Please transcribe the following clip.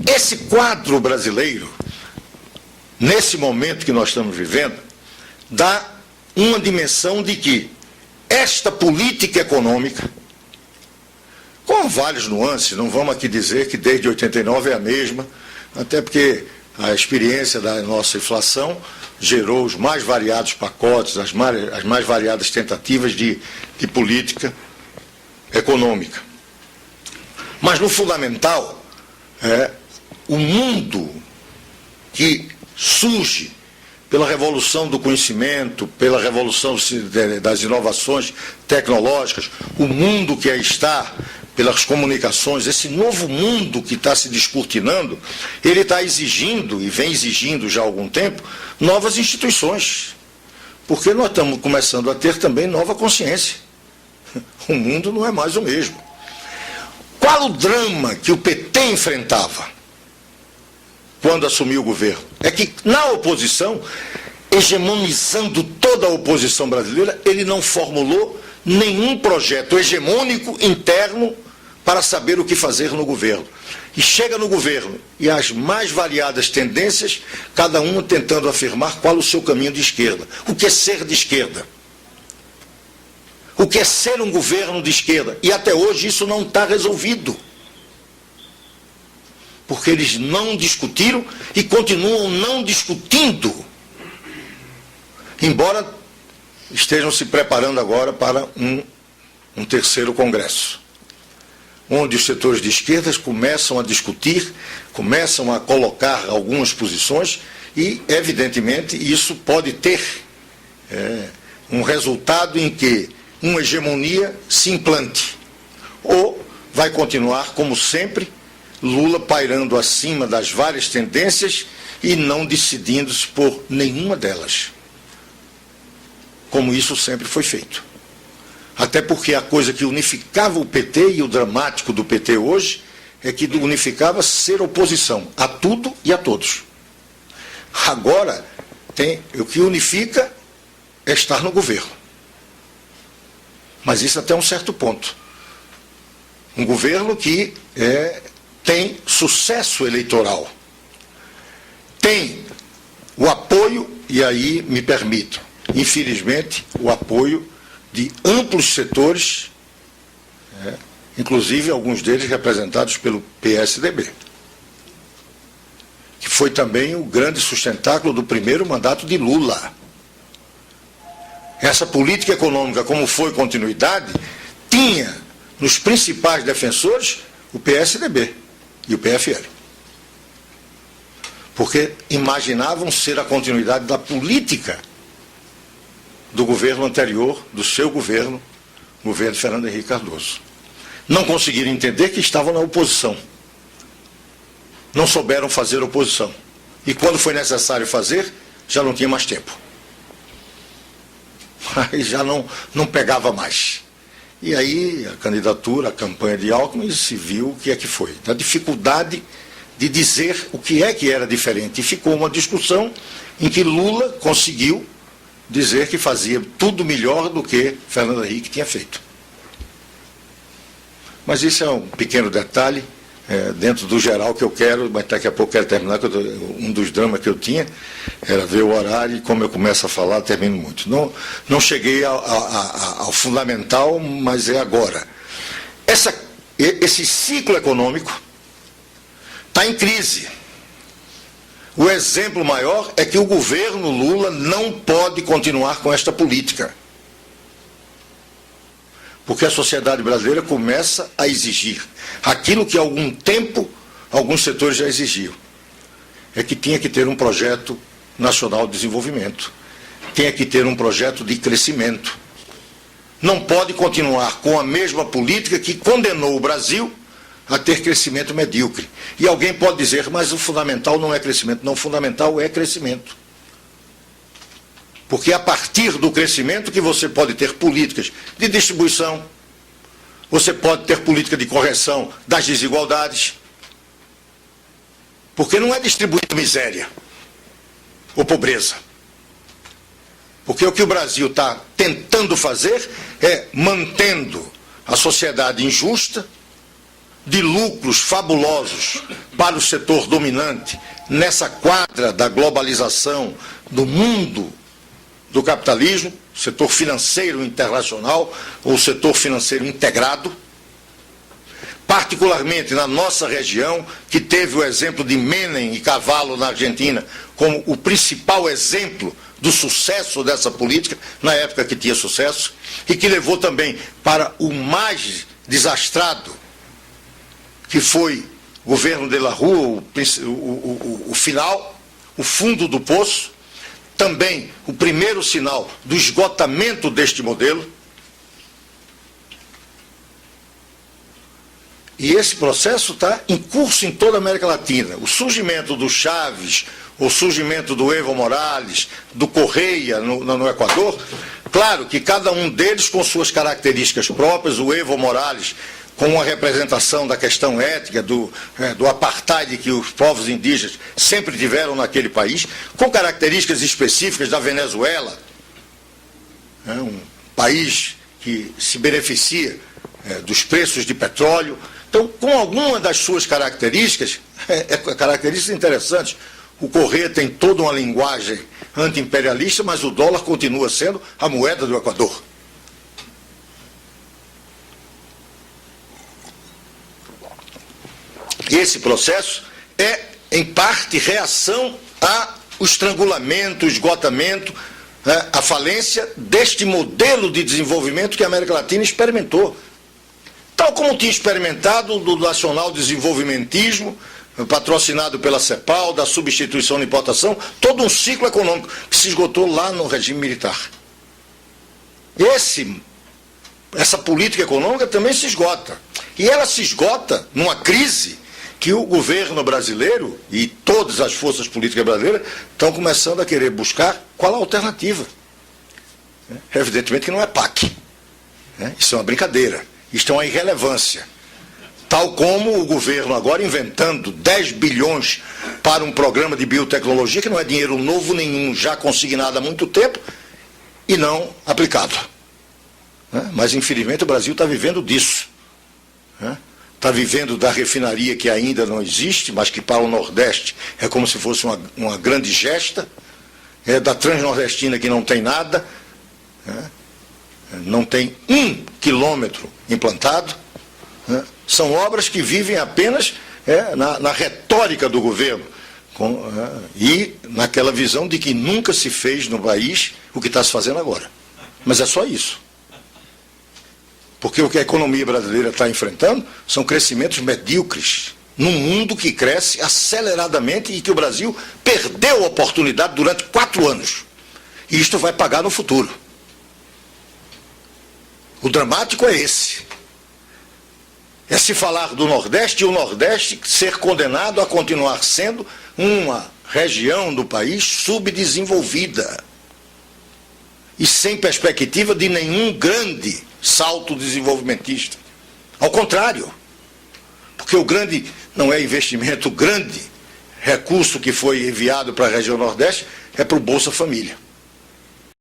Esse quadro brasileiro, nesse momento que nós estamos vivendo, dá uma dimensão de que esta política econômica, com várias nuances, não vamos aqui dizer que desde 89 é a mesma, até porque a experiência da nossa inflação gerou os mais variados pacotes, as mais variadas tentativas de política econômica. Mas no fundamental, o mundo que surge pela revolução do conhecimento, pela revolução das inovações tecnológicas, o mundo que aí está pelas comunicações, esse novo mundo que está se descortinando, ele está exigindo, e vem exigindo já há algum tempo, novas instituições. Porque nós estamos começando a ter também nova consciência. O mundo não é mais o mesmo. Qual o drama que o PT enfrentava quando assumiu o governo? É que na oposição, hegemonizando toda a oposição brasileira, ele não formulou nenhum projeto hegemônico interno para saber o que fazer no governo. E chega no governo, e as mais variadas tendências, cada uma tentando afirmar qual o seu caminho de esquerda. O que é ser de esquerda? O que é ser um governo de esquerda? E até hoje isso não está resolvido. Porque eles não discutiram e continuam não discutindo. Embora estejam se preparando agora para um terceiro congresso, onde os setores de esquerdas começam a discutir, começam a colocar algumas posições e, evidentemente, isso pode ter um resultado em que uma hegemonia se implante. Ou vai continuar, como sempre, Lula pairando acima das várias tendências e não decidindo-se por nenhuma delas, como isso sempre foi feito. Até porque a coisa que unificava o PT, e o dramático do PT hoje, é que unificava ser oposição a tudo e a todos. Agora, o que unifica é estar no governo. Mas isso até um certo ponto. Um governo que tem sucesso eleitoral. Tem o apoio, e aí me permito, infelizmente, o apoio de amplos setores, inclusive alguns deles representados pelo PSDB, que foi também o grande sustentáculo do primeiro mandato de Lula. Essa política econômica, como foi continuidade, tinha nos principais defensores o PSDB e o PFL. Porque imaginavam ser a continuidade da política do governo anterior, do seu governo, governo de Fernando Henrique Cardoso. Não conseguiram entender que estavam na oposição. Não souberam fazer oposição. E quando foi necessário fazer, já não tinha mais tempo. Aí já não pegava mais. E aí a candidatura, a campanha de Alckmin, se viu o que é que foi. Da dificuldade de dizer o que é que era diferente. E ficou uma discussão em que Lula conseguiu dizer que fazia tudo melhor do que Fernando Henrique tinha feito. Mas isso é um pequeno detalhe, dentro do geral que eu quero, mas daqui a pouco quero terminar, que um dos dramas que eu tinha era ver o horário, e como eu começo a falar, termino muito. Não cheguei ao fundamental, mas é agora. Esse ciclo econômico está em crise. O exemplo maior é que o governo Lula não pode continuar com esta política. Porque a sociedade brasileira começa a exigir aquilo que há algum tempo alguns setores já exigiam. É que tinha que ter um projeto nacional de desenvolvimento. Tinha que ter um projeto de crescimento. Não pode continuar com a mesma política que condenou o Brasil a ter crescimento medíocre. E alguém pode dizer, mas o fundamental não é crescimento. Não, o fundamental é crescimento. Porque é a partir do crescimento que você pode ter políticas de distribuição, você pode ter política de correção das desigualdades. Porque não é distribuir miséria ou pobreza. Porque o que o Brasil está tentando fazer é mantendo a sociedade injusta, de lucros fabulosos para o setor dominante nessa quadra da globalização do mundo do capitalismo, setor financeiro internacional ou setor financeiro integrado, particularmente na nossa região, que teve o exemplo de Menem e Cavallo na Argentina como o principal exemplo do sucesso dessa política, na época que tinha sucesso, e que levou também para o mais desastrado, que foi o governo de La Rua, o final, o fundo do poço, também o primeiro sinal do esgotamento deste modelo. E esse processo está em curso em toda a América Latina. O surgimento do Chaves, o surgimento do Evo Morales, do Correia no Equador, claro que cada um deles com suas características próprias, o Evo Morales com a representação da questão étnica, do apartheid que os povos indígenas sempre tiveram naquele país, com características específicas da Venezuela, um país que se beneficia dos preços de petróleo. Então, com alguma das suas características, características interessantes, o Correia tem toda uma linguagem anti-imperialista, mas o dólar continua sendo a moeda do Equador. Esse processo é, em parte, reação ao estrangulamento, o esgotamento, a falência deste modelo de desenvolvimento que a América Latina experimentou. Tal como tinha experimentado do nacional desenvolvimentismo, patrocinado pela CEPAL, da substituição de importação, todo um ciclo econômico que se esgotou lá no regime militar. Essa política econômica também se esgota. E ela se esgota numa crise que o governo brasileiro e todas as forças políticas brasileiras estão começando a querer buscar qual a alternativa. Evidentemente que não é PAC. Isso é uma brincadeira. Isto é uma irrelevância. Tal como o governo agora inventando 10 bilhões para um programa de biotecnologia, que não é dinheiro novo nenhum, já consignado há muito tempo e não aplicado. Mas, infelizmente, o Brasil está vivendo disso. Está vivendo da refinaria que ainda não existe, mas que para o Nordeste é como se fosse uma grande gesta, da Transnordestina que não tem nada, não tem 1 quilômetro implantado. São obras que vivem apenas na retórica do governo e naquela visão de que nunca se fez no país o que está se fazendo agora. Mas é só isso. Porque o que a economia brasileira está enfrentando são crescimentos medíocres num mundo que cresce aceleradamente e que o Brasil perdeu a oportunidade durante 4 anos. E isto vai pagar no futuro. O dramático é esse. É se falar do Nordeste e o Nordeste ser condenado a continuar sendo uma região do país subdesenvolvida e sem perspectiva de nenhum grande salto desenvolvimentista. Ao contrário, porque o grande não é investimento, o grande recurso que foi enviado para a região Nordeste é para o Bolsa Família.